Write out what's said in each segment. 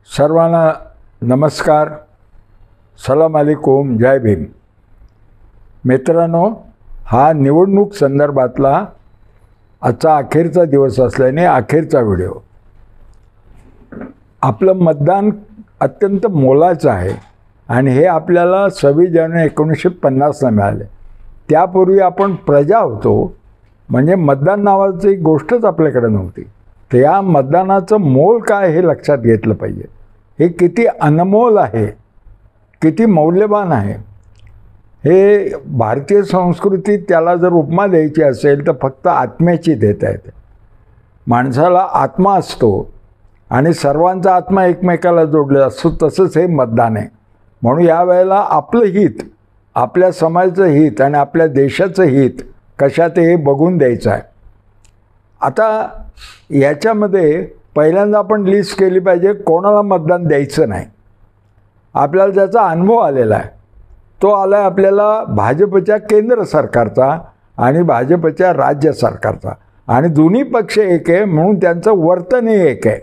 सर्वांना नमस्कार, सलाम अलैकुम, जय भीम. मित्रांनो, हा निवडणूक संदर्भातला आजचा अखेरचा दिवस असल्याने अखेरचा व्हिडिओ. आपलं मतदान अत्यंत मोलाचं आहे आणि हे आपल्याला 26 जानेवारी 1950ला मिळाले. त्यापूर्वी आपण प्रजा होतो, म्हणजे मतदान नावाची गोष्टच आपल्याकडे नव्हती. तर या मतदानाचं मोल काय हे लक्षात घेतलं पाहिजे. हे किती अनमोल आहे, किती मौल्यवान आहे. हे भारतीय संस्कृतीत त्याला जर उपमा द्यायची असेल तर फक्त आत्म्याची देता येते. माणसाला आत्मा असतो आणि सर्वांचा आत्मा एकमेकाला जोडलेला असतो, तसंच हे मतदान आहे. म्हणून या वेळेला आपलं हित, आपल्या समाजाचं हित आणि आपल्या देशाचं हित कशात हे बघून द्यायचं आहे. आता याच्यामध्ये पहिल्यांदा आपण लिस्ट केली पाहिजे कोणाला मतदान द्यायचं नाही. आपल्याला ज्याचा अनुभव आलेला आहे तो आला आहे आपल्याला भाजपच्या केंद्र सरकारचा आणि भाजपच्या राज्य सरकारचा, आणि दोन्ही पक्ष एक आहे म्हणून त्यांचं वर्तनही एक आहे.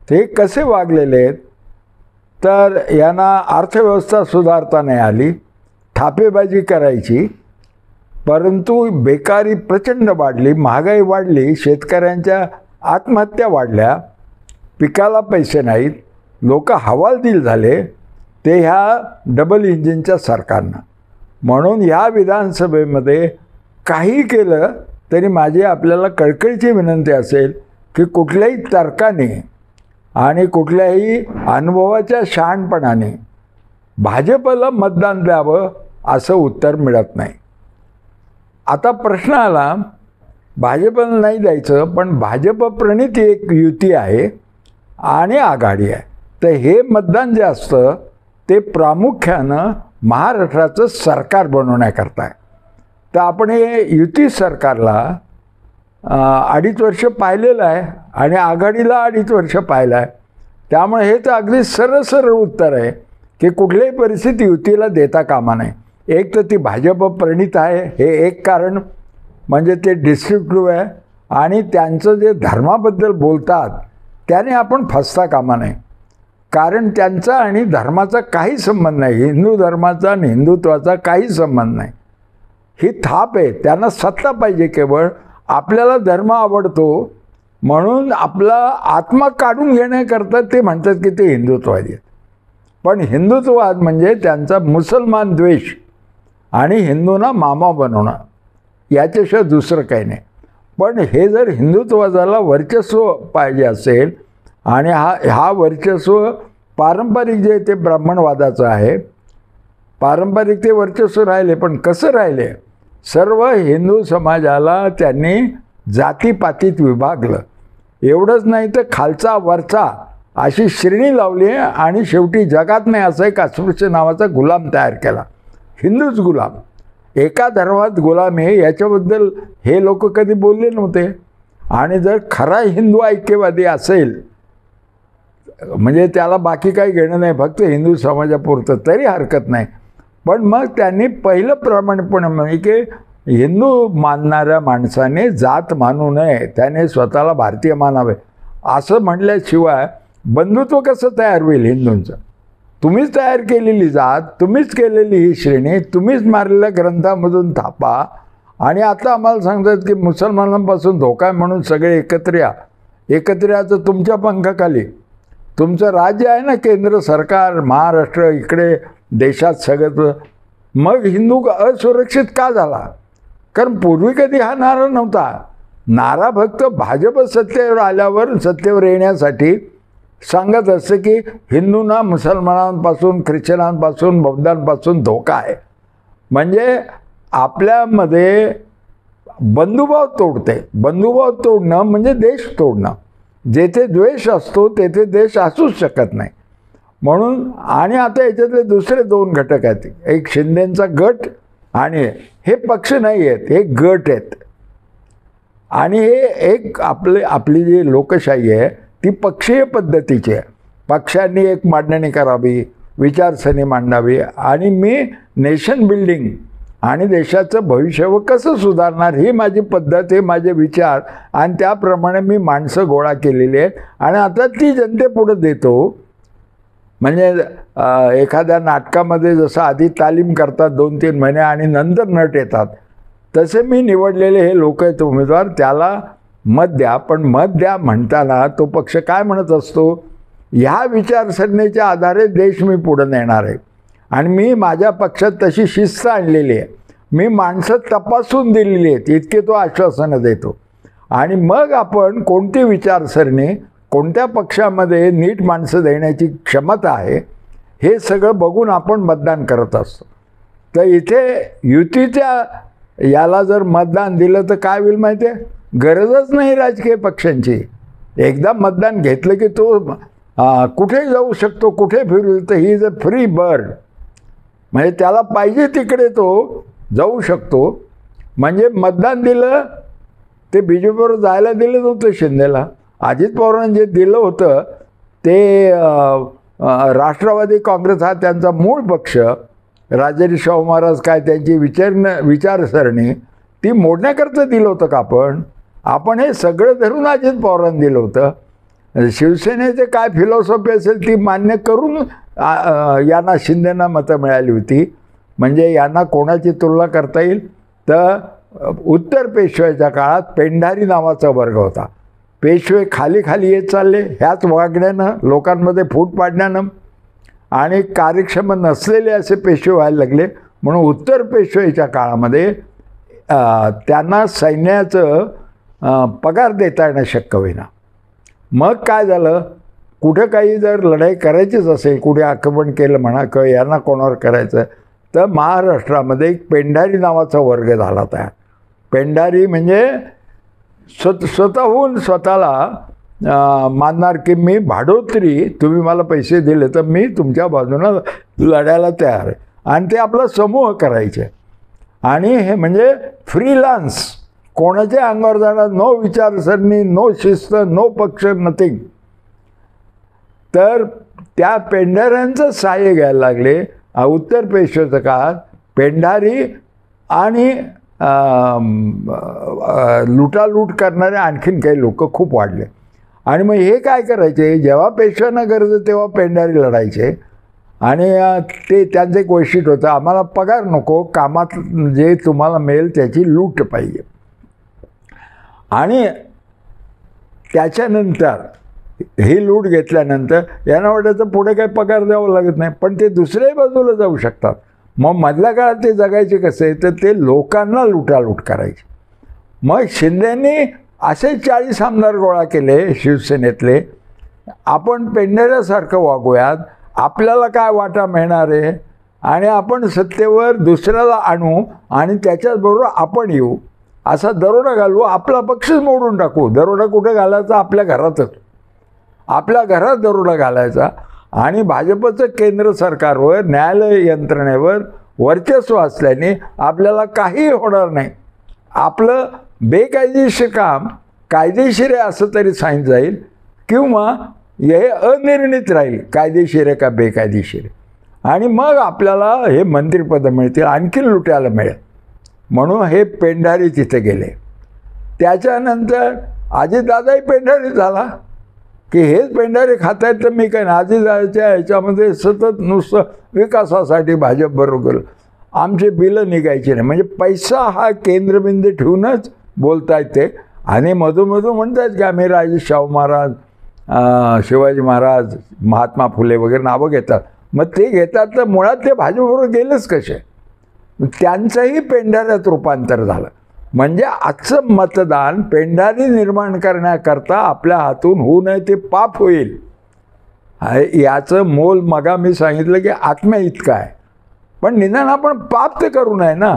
ते कसे वागलेले आहेत तर यांना अर्थव्यवस्था सुधारता नाही आली, थापेबाजी करायची, परंतु बेकारी प्रचंड वाढली, महागाई वाढली, शेतकऱ्यांच्या आत्महत्या वाढल्या, पिकाला पैसे नाहीत, लोक हवालदिल झाले, ते ह्या डबल इंजिनच्या सरकारनं. म्हणून ह्या विधानसभेमध्ये काही केलं तरी माझी आपल्याला कळकळीची विनंती असेल की कुठल्याही तर्काने आणि कुठल्याही अनुभवाच्या शहाणपणाने भाजपला मतदान द्यावं असं उत्तर मिळत नाही. आता प्रश्न आला, भाजपला नाही द्यायचं, पण भाजप प्रणित एक युती आहे आणि आघाडी आहे. तर हे मतदान जे असतं ते प्रामुख्यानं महाराष्ट्राचं सरकार बनवण्याकरता आहे. तर आपण हे युती सरकारला 2.5 वर्ष पाहिलेलं आहे आणि आघाडीला 2.5 वर्ष पाहिलं आहे. त्यामुळे हे तर अगदी सरळ उत्तर आहे की कुठल्याही परिस्थिती युतीला देता कामा नये. एक तर ती भाजप प्रणित आहे, हे एक कारण, म्हणजे ते डिस्ट्रिक्टिव्ह आहे आणि त्यांचं जे धर्माबद्दल बोलतात त्याने आपण फसता कामा नये. कारण त्यांचा आणि धर्माचा काही संबंध नाही, हिंदू धर्माचा आणि हिंदुत्वाचा काही संबंध नाही. ही थाप आहे. त्यांना सत्ता पाहिजे केवळ. आपल्याला धर्म आवडतो म्हणून आपला आत्मा काढून घेण्याकरता ते म्हणतात की ते हिंदुत्ववादी आहेत. पण हिंदुत्ववाद म्हणजे त्यांचा मुसलमान द्वेष आणि हिंदूंना मामा बनवणं, याच्याशिवाय दुसरं काही नाही. पण हे जर हिंदुत्वाला वर्चस्व पाहिजे असेल आणि हा वर्चस्व पारंपरिक जे ते ब्राह्मणवादाचं आहे, पारंपरिक ते वर्चस्व राहिले, पण कसं राहिले, सर्व हिंदू समाजाला त्यांनी जातीपातीत विभागलं. एवढंच नाही तर खालचा वरचा अशी श्रेणी लावली आणि शेवटी जगात नाही असं एक अस्पृश्य नावाचा गुलाम तयार केला. हिंदूच गुलाम, एका धर्मात गुलाम आहे, याच्याबद्दल हे लोक कधी बोलले नव्हते. आणि जर खरा हिंदू ऐक्यवादी असेल म्हणजे त्याला बाकी काही घेणं नाही, फक्त हिंदू समाजापुरतं, तरी हरकत नाही. पण मग त्यांनी पहिलं प्रामाणिकपणे म्हणजे की हिंदू मानणाऱ्या माणसाने जात मानू नये, त्याने स्वतःला भारतीय मानावे. असं म्हणल्याशिवाय बंधुत्व कसं तयार होईल हिंदूंचं? तुम्हीच तयार केलेली जात, तुम्हीच केलेली ही श्रेणी, तुम्हीच मारलेल्या ग्रंथामधून थापा, आणि आता आम्हाला सांगतात की मुसलमानांपासून धोका आहे म्हणून सगळे एकत्र या. एकत्र याचं तुमच्या पंखाखाली तुमचं राज्य आहे ना, केंद्र सरकार, महाराष्ट्र, इकडे देशात सगळं. मग हिंदू असुरक्षित का झाला? कारण पूर्वी कधी हा नारा नव्हता. नारा फक्त भाजप सत्तेवर आल्यावर सत्तेवर येण्यासाठी सांगत असते की हिंदूंना मुसलमानांपासून, ख्रिश्चनांपासून, बौद्धांपासून धोका आहे. म्हणजे आपल्यामध्ये बंधुभाव तोडते. बंधुभाव तोडणं म्हणजे देश तोडणं. जेथे द्वेष असतो तेथे देश असूच शकत नाही. म्हणून आणि आता याच्यातले दुसरे 2 घटक आहेत. एक शिंदेंचा गट, आणि हे पक्ष नाही आहेत, हे गट आहेत. आणि हे एक आपली जी लोकशाही आहे ती पक्षीय पद्धतीची आहे. पक्षांनी एक मांडणी करावी, विचारसरणी मांडावी, आणि मी नेशन बिल्डिंग आणि देशाचं भविष्य व कसं सुधारणार ही माझी पद्धत, हे माझे विचार, आणि त्याप्रमाणे मी माणसं गोळा केलेली आहेत आणि आता ती जनतेपुढे देतो. म्हणजे एखाद्या नाटकामध्ये जसं आधी तालीम करतात 2-3 महिने आणि नंतर नट येतात, तसे मी निवडलेले हे लोक आहेत उमेदवार, त्याला मत द्या. पण मत द्या म्हणताना तो पक्ष काय म्हणत असतो, ह्या विचारसरणीच्या आधारे देश मी पुढे नेणार आहे आणि मी माझ्या पक्षात तशी शिस्त आणलेली आहे, मी माणसं तपासून दिलेली आहेत, इतके तो आश्वासनं देतो. आणि मग आपण कोणती विचारसरणी, कोणत्या पक्षामध्ये नीट माणसं देण्याची क्षमता आहे, हे सगळं बघून आपण मतदान करत असतो. तर इथे युतीच्या याला जर मतदान दिलं तर काय होईल माहिती आहे, गरजच नाही राजकीय पक्षांची. एकदा मतदान घेतलं की तो कुठे जाऊ शकतो, कुठे फिरू, तर he is a free bird. म्हणजे त्याला पाहिजे तिकडे तो जाऊ शकतो. म्हणजे मतदान दिलं ते बीजेपीवर जायला दिलं नव्हतं शिंदेला. अजित पवारांनी जे दिलं होतं ते राष्ट्रवादी काँग्रेस हा त्यांचा मूळ पक्ष, राजर्षी शाहू महाराज काय त्यांची विचारसरणी ती मोडण्याकरता दिलं होतं का आपण हे सगळं धरून अजित पवारांनी दिलं होतं. शिवसेनेचे काय फिलॉसॉफी असेल ती मान्य करून यांना शिंदेंना मतं मिळाली होती. म्हणजे यांना कोणाची तुलना करता येईल तर उत्तर पेशव्याच्या काळात पेंढारी नावाचा वर्ग होता. पेशवे खाली खाली येत चालले, ह्याच वागण्यानं लोकांमध्ये फूट पाडण्यानं आणि कार्यक्षम नसलेले असे पेशवे व्हायला लागले. म्हणून उत्तर पेशवेच्या काळामध्ये त्यांना सैन्याचं पगार देता येणं शक्य होईना. मग काय झालं, कुठं काही जर लढाई करायचीच असेल, कुठे आक्रमण केलं म्हणा किंवा यांना कोणावर करायचं, तर महाराष्ट्रामध्ये एक पेंढारी नावाचा वर्ग झाला तयार. पेंढारी म्हणजे स्वतःहून स्वतःला मानणार की मी भाडोत्री, तुम्ही मला पैसे दिले तर मी तुमच्या बाजूनं लढायला तयार आहे. आणि ते आपला समूह करायचे. आणि हे म्हणजे फ्रीलान्स, कोणाच्या अंगावर जाणार, नो विचारसरणी, नो शिस्त, नो पक्ष, नथिंग. तर त्या पेंढाऱ्यांचं सहाय्य घ्यायला लागले. उत्तर पेशव्याच्या काळात पेंढारी आणि लुटालूट करणारे आणखीन काही लोक खूप वाढले. आणि मग हे काय करायचे, जेव्हा पेशव्यांना गरज तेव्हा पेंढारी लढायचे. आणि ते त्यांचं एक वैशिष्ट्य होतं, आम्हाला पगार नको, कामात जे तुम्हाला मिळेल त्याची लूट पाहिजे. आणि त्याच्यानंतर ही लूट घेतल्यानंतर यांना वाटायचं पुढे काही पगार द्यावं लागत नाही, पण ते दुसऱ्याही बाजूला जाऊ शकतात. मग मधल्या काळात ते जगायचे कसे, तर ते लोकांना लुटालूट करायचे. मग शिंदेंनी असे 40 आमदार गोळा केले शिवसेनेतले, आपण पेंढाऱ्यासारखं वागूयात, आपल्याला काय वाटा मिळणार आहे आणि आपण सत्तेवर दुसऱ्याला आणू आणि त्याच्याचबरोबर आपण येऊ, असा दरोडा घालू, आपला पक्षच मोडून टाकू. दरोडा कुठे घालायचा, आपल्या घरातच, आपल्या घरात दरोडा घालायचा. आणि भाजपचं केंद्र सरकारवर, न्यायालय यंत्रणेवर वर्चस्व असल्याने आपल्याला काहीही होणार नाही. आपलं बेकायदेशीर काम कायदेशीर आहे असं तरी सांगितलं जाईल, किंवा हे अनिर्णित राहील कायदेशीर आहे का बेकायदेशीर आहे. आणि मग आपल्याला हे मंत्रिपदं मिळतील, आणखीन लुटायला मिळेल. म्हणून हे पेंढारी तिथे गेले. त्याच्यानंतर अजितदादाही पेंढारी झाला की हेच पेंढारे खात आहेत तर मी काय ना. अजितदादाच्या ह्याच्यामध्ये सतत नुसतं विकासासाठी भाजपबरोबर आमचे बिलं निघायचे नाही. म्हणजे पैसा हा केंद्रबिंदू ठेवूनच बोलता येते. आणि मधोमधून म्हणतात की आम्ही राजे शाहू महाराज, शिवाजी महाराज, महात्मा फुले वगैरे नावं घेतात. मग ते घेतात तर मुळात ते भाजपबरोबर गेलेच कसे. त्यांचंही पेंढाऱ्यात रूपांतर झालं. म्हणजे आजचं मतदान पेंढारी निर्माण करण्याकरता आपल्या हातून होऊ नये, ते पाप होईल. याचं मोल मगा मी सांगितलं की आत्म्या इतका आहे. पण निदान आपण पाप तर करू नये ना.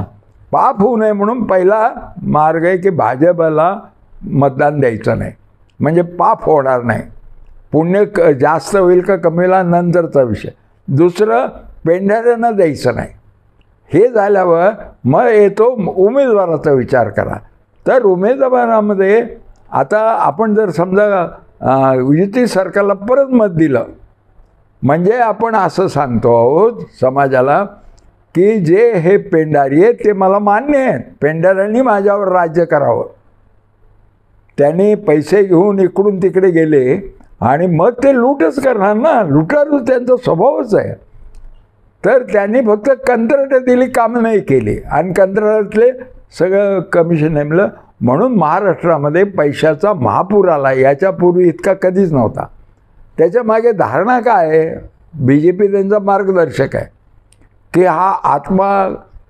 पाप होऊ नये म्हणून पहिला मार्ग आहे की भाजपला मतदान द्यायचं नाही, म्हणजे पाप होणार नाही. पुण्य जास्त होईल का कमी होईल नंतरचा विषय. दुसरं, पेंढाऱ्यांना द्यायचं नाही. हे झाल्यावर मग येतो उमेदवाराचा विचार करा. तर उमेदवारामध्ये आता आपण जर समजा युती सरकारला परत मत दिलं, म्हणजे आपण असं सांगतो आहोत समाजाला की जे हे पेंढारी आहेत ते मला मान्य आहेत, पेंढाऱ्यांनी माझ्यावर राज्य करावं. त्यांनी पैसे घेऊन इकडून तिकडे गेले आणि मग ते लूटच करणार ना, लुटारू त्यांचा स्वभावच आहे. तर त्यांनी फक्त कंत्राटं दिली, कामं नाही केली आणि कंत्राटातले सगळं कमिशन नेमलं. म्हणून महाराष्ट्रामध्ये पैशाचा महापूर आला. याच्यापूर्वी इतका कधीच नव्हता. त्याच्या मागे धारणा काय आहे? BJP त्यांचा मार्गदर्शक आहे की हा आत्मा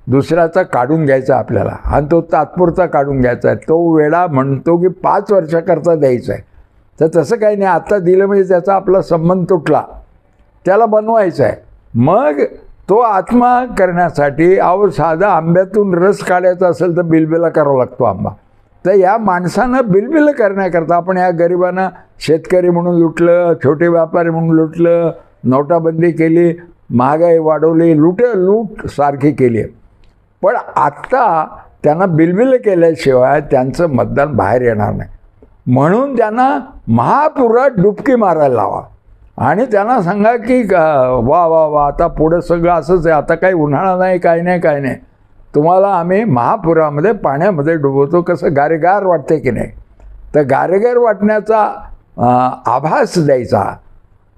दुसऱ्याचा काढून घ्यायचा आपल्याला आणि तो तात्पुरता काढून घ्यायचा आहे. तो वेळा म्हणतो की 5 वर्षाकरता द्यायचा आहे. तर तसं काही नाही. आता दिलं म्हणजे त्याचा आपला संबंध तुटला, त्याला बनवायचं आहे. मग तो आत्मा करण्यासाठी साधा आंब्यातून रस काढायचा असेल तर बिलबिला करावा लागतो आंबा. तर या माणसानं बिलबिलं करण्याकरता आपण या गरिबांना शेतकरी म्हणून लुटलं, छोटे व्यापारी म्हणून लुटलं, नोटाबंदी केली, महागाई वाढवली, लूट सारखी केली. पण आत्ता त्यांना बिलबिलं केल्याशिवाय त्यांचं मतदान बाहेर येणार नाही. म्हणून त्यांना महापुरात डुबकी मारायला लावा आणि त्यांना सांगा की वा वा वा, आता पुढं सगळं असंच आहे, आता काही उन्हाळा नाही, काही नाही, तुम्हाला आम्ही महापुरामध्ये पाण्यामध्ये डुबवतो. कसं गारेगार वाटते की नाही? तर गारेगार वाटण्याचा आभास द्यायचा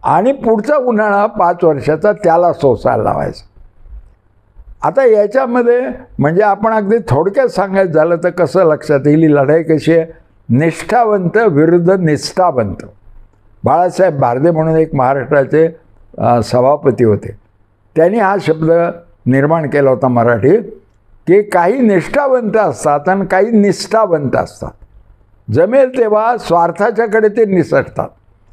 आणि पुढचा उन्हाळा 5 वर्षाचा त्याला सोसायला लावायचा. आता याच्यामध्ये म्हणजे आपण अगदी थोडक्यात सांगायचं झालं तर कसं लक्षात येईल ही लढाई कशी आहे? निष्ठावंत विरुद्ध निष्ठावंत. बाळासाहेब भारदे म्हणून एक महाराष्ट्राचे सभापती होते. त्यांनी हा शब्द निर्माण केला होता मराठी, की काही निष्ठावंत असतात आणि काही निष्ठावंत असतात. जमेल तेव्हा स्वार्थाच्याकडे ते निसटतात,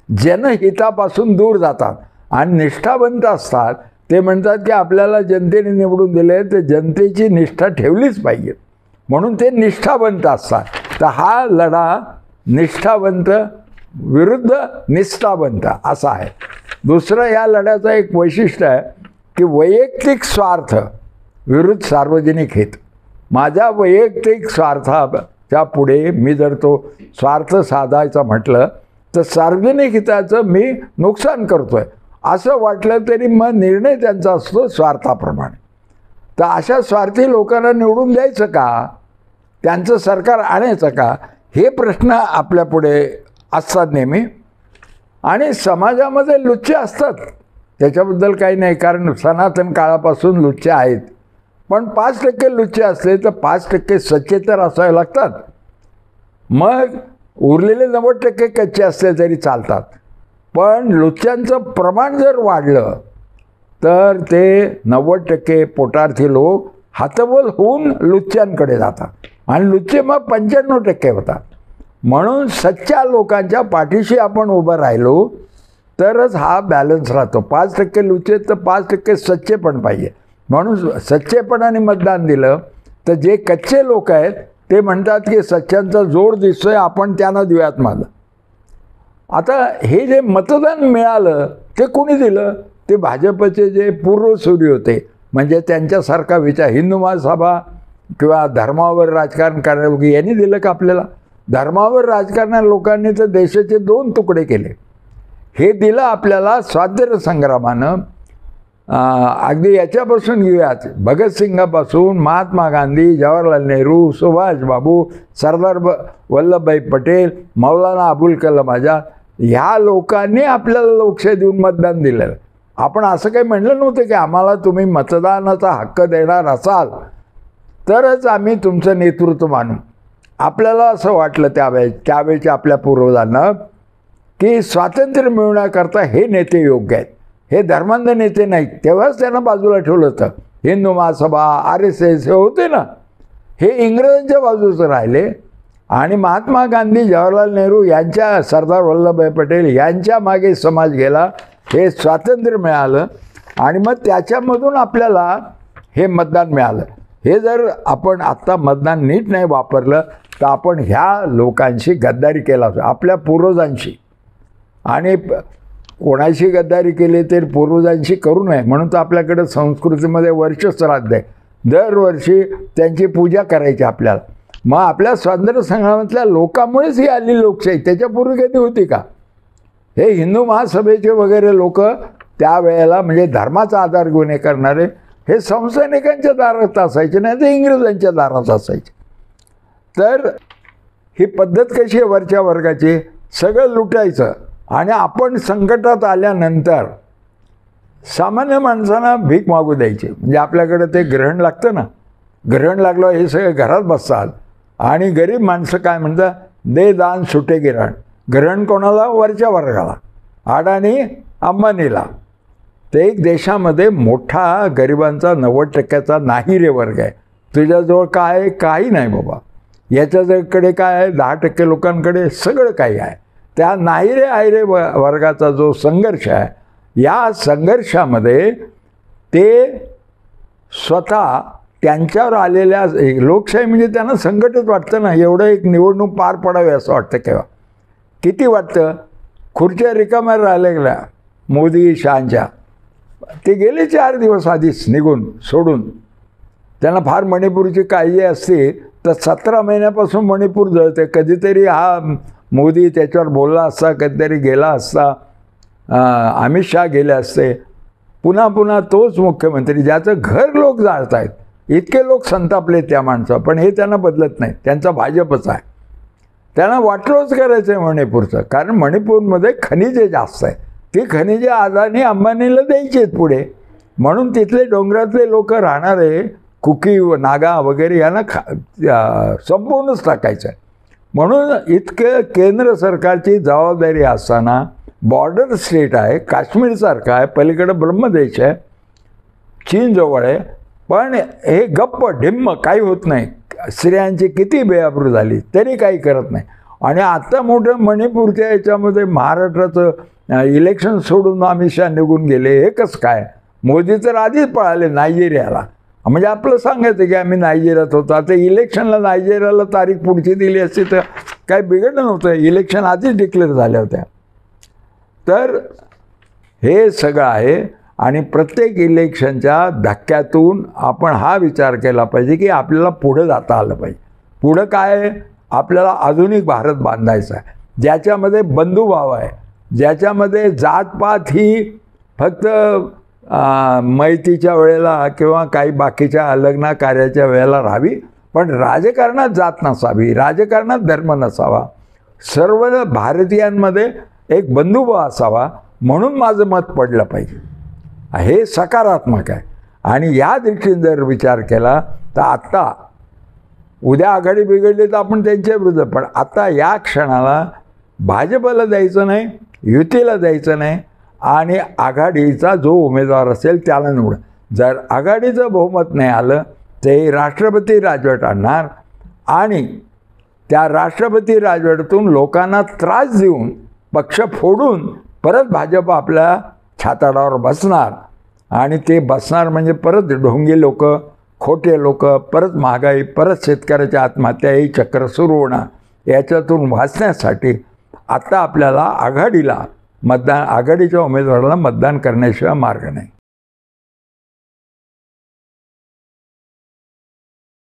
जनहितापासून दूर जातात. आणि निष्ठावंत असतात ते म्हणतात की आपल्याला जनतेने निवडून दिले, ते जनतेची निष्ठा ठेवलीच पाहिजे, म्हणून ते निष्ठावंत असतात. तर हा लढा निष्ठावंत विरुद्ध निष्ठावंत असा आहे. दुसरं या लढ्याचं एक वैशिष्ट्य आहे की वैयक्तिक स्वार्थ विरुद्ध सार्वजनिक हित. माझ्या वैयक्तिक स्वार्थाच्या पुढे मी जर तो स्वार्थ साधायचा म्हटलं तर सार्वजनिक हिताचं मी नुकसान करतोय असं वाटलं तरी मग निर्णय त्यांचा असतो स्वार्थाप्रमाणे. तर अशा स्वार्थी लोकांना निवडून द्यायचं का? त्यांचं सरकार आणायचं का? हे प्रश्न आपल्यापुढे असतात नेहमी. आणि समाजामध्ये लुच्चे असतात, त्याच्याबद्दल काही नाही, कारण सनातन काळापासून लुच्चे आहेत. पण 5% लुच्चे असले तर 5% सच्चे तर असावे लागतात. मग उरलेले 90% कच्चे असले तरी चालतात. पण लुच्च्यांचं प्रमाण जर वाढलं तर ते 90% पोटार्थी लोक हतबल होऊन लुच्च्यांकडे जातात आणि लुच्चे मग 95% होतात. म्हणून सच्च्या लोकांच्या पाठीशी आपण उभं राहिलो तरच हा बॅलन्स राहतो. 5% लुच्चे तर 5% सच्चे पण पाहिजे. म्हणून सच्चेपणाने मतदान दिलं तर जे कच्चे लोक आहेत ते म्हणतात की सच्च्यांचा जोर दिसतोय, आपण त्यांना देऊयात माझं. आता हे जे मतदान मिळालं ते कोणी दिलं? ते भाजपचे जे पूर्वसुरी होते, म्हणजे त्यांच्यासारखा विचार हिंदू महासभा किंवा धर्मावर राजकारण करणारे लोक यांनी दिलं का आपल्याला? धर्मावर राजकारणाऱ्या लोकांनी तर देशाचे 2 तुकडे केले. हे दिलं आपल्याला स्वातंत्र्य संग्रामानं. अगदी याच्यापासून घेऊयात, भगतसिंगापासून महात्मा गांधी, जवाहरलाल नेहरू, सुभाषबाबू, सरदार वल्लभभाई पटेल, मौलाना अबुल कलाम आझाद, ह्या लोकांनी आपल्याला लोकशाही देऊन मतदान दिलेलं. आपण असं काही म्हणलं नव्हतं की आम्हाला तुम्ही मतदानाचा हक्क देणार असाल तरच आम्ही तुमचं नेतृत्व मानू. आपल्याला असं वाटलं त्यावेळेच्या आपल्या पूर्वजांना की स्वातंत्र्य मिळवण्याकरता हे नेते योग्य आहेत, हे धर्मांध नेते नाहीत. तेव्हाच त्यांना बाजूला ठेवलं होतं. हिंदू महासभा, RSS हे होते ना, हे इंग्रजांच्या बाजूचं राहिले. आणि महात्मा गांधी, जवाहरलाल नेहरू यांच्या, सरदार वल्लभभाई पटेल यांच्या मागे समाज गेला. हे स्वातंत्र्य मिळालं आणि मग त्याच्यामधून आपल्याला हे मतदान मिळालं. हे जर आपण आत्ता मतदान नीट नाही वापरलं तर आपण ह्या लोकांशी गद्दारी केला, आपल्या पूर्वजांशी. आणि कोणाशी गद्दारी केली तर पूर्वजांशी करू नये, म्हणून तर आपल्याकडे संस्कृतीमध्ये वर्ष श्राद्ध आहे. दरवर्षी त्यांची पूजा करायची आपल्याला. मग आपल्या स्वातंत्र्य संग्रामातल्या लोकांमुळेच ही आली लोकशाही, त्याच्यापूर्वी कधी होती का? हे हिंदू महासभेचे वगैरे लोक त्यावेळेला म्हणजे धर्माचा आधार घेऊन हे करणारे हे संस्थानिकांच्या दारात असायचे, नाही तर इंग्रजांच्या दारात असायचे. तर ही पद्धत कशी आहे? वरच्या वर्गाची सगळं लुटायचं आणि आपण संकटात आल्यानंतर सामान्य माणसांना भीक मागू द्यायची. म्हणजे आपल्याकडे ते ग्रहण लागतं ना, ग्रहण लागलं हे सगळे घरात बसतात आणि गरीब माणसं काय म्हणतात, दे दान सुटे गिरण. ग्रहण कोणाला? वरच्या वर्गाला, अडाणी अंबानीला. ते एक देशामध्ये मोठा गरिबांचा 90% नाही रे वर्ग आहे. तुझ्याजवळ काय? काही नाही बाबा. याच्याकडे काय आहे? 10% लोकांकडे सगळं काही आहे. त्या नाही रे आहे रे वर्गाचा जो संघर्ष आहे, या संघर्षामध्ये ते स्वतः त्यांच्यावर आलेल्या लोकशाही म्हणजे त्यांना संकटच वाटतं ना. एवढं एक निवडणूक पार पडावी असं वाटतं केव्हा. किती वाटतं? खुर्च्या रिकाम्या राहिलेल्या मोदी शहांच्या, ते गेले 4 दिवस आधीच निघून सोडून. त्यांना फार मणिपूरची काळजी असते तर 17 महिन्यापासून मणिपूर जळते. कधीतरी हा मोदी त्याच्यावर बोलला असता, कधीतरी गेला असता, अमित शहा गेले असते. पुन्हा पुन्हा तोच मुख्यमंत्री ज्याचं घर लोक जाळत आहेत. इतके लोक संतापले त्या माणसावर, पण हे त्यांना बदलत नाही. त्यांचा भाजपच आहे. त्यांना वाटलोच करायचं आहे मणिपूरचं, कारण मणिपूरमध्ये खनिजे जास्त आहे. ती खनिजे अदानी अंबानीला द्यायची आहेत पुढे. म्हणून तिथले डोंगरातले लोक राहणारे कुकी नागा वगैरे यांना संपवूनच टाकायचं आहे. म्हणून इतकं केंद्र सरकारची जबाबदारी असताना, बॉर्डर स्टेट आहे, काश्मीरसारखं आहे, पलीकडे ब्रह्मदेश आहे, चीन जवळ आहे, पण हे गप्प ढिम्म काही होत नाही. स्त्रियांची किती बेआबरू झाली तरी काही करत नाही. आणि आता मोठं मणिपूरच्या याच्यामध्ये महाराष्ट्राचं इलेक्शन सोडून अमित शहा निघून गेले. हे कसं काय? मोदी तर आधीच पळाले नायजेरियाला. म्हणजे आपलं सांगायचं की आम्ही नायजेरियात होतो. आता इलेक्शनला नायजेरियाला तारीख पुढची दिली असती तर काही बिघडलं नव्हतं. इलेक्शन आधीच डिक्लेअर झाल्या होत्या. तर हे सगळं आहे. आणि प्रत्येक इलेक्शनच्या धक्क्यातून आपण हा विचार केला पाहिजे की आपल्याला पुढं जाता आलं पाहिजे. पुढं काय आहे? आपल्याला आधुनिक भारत बांधायचा आहे, ज्याच्यामध्ये बंधुभाव आहे, ज्याच्यामध्ये जातपात ही फक्त मैतीच्या वेळेला किंवा काही बाकीच्या लग्न कार्याच्या वेळेला राहावी, पण राजकारणात जात नसावी, राजकारणात धर्म नसावा, सर्व भारतीयांमध्ये एक बंधुभाव असावा. म्हणून माझं मत पडलं पाहिजे. हे सकारात्मक आहे. आणि या दृष्टीने जर विचार केला तर आत्ता उद्या आघाडी बिघडली तर आपण त्यांच्या विरुद्ध, पण आता या क्षणाला भाजपला द्यायचं नाही, युतीला द्यायचं नाही, आणि आघाडीचा जो उमेदवार असेल त्याला निवड. जर आघाडीचं बहुमत नाही आलं ते राष्ट्रपती राजवट आणणार आणि त्या राष्ट्रपती राजवटीतून लोकांना त्रास देऊन पक्ष फोडून परत भाजप आपल्या छाताडावर बसणार. आणि ते बसणार म्हणजे परत ढोंगी लोक, खोटे लोक, परत महागाई, परत शेतकऱ्याच्या आत्महत्या, ही चक्र सुरू होणार. याच्यातून वाचण्यासाठी आता आपल्याला आघाडीला आघाडीच्या उमेदवाराला मतदान करण्याशिवाय मार्ग नाही.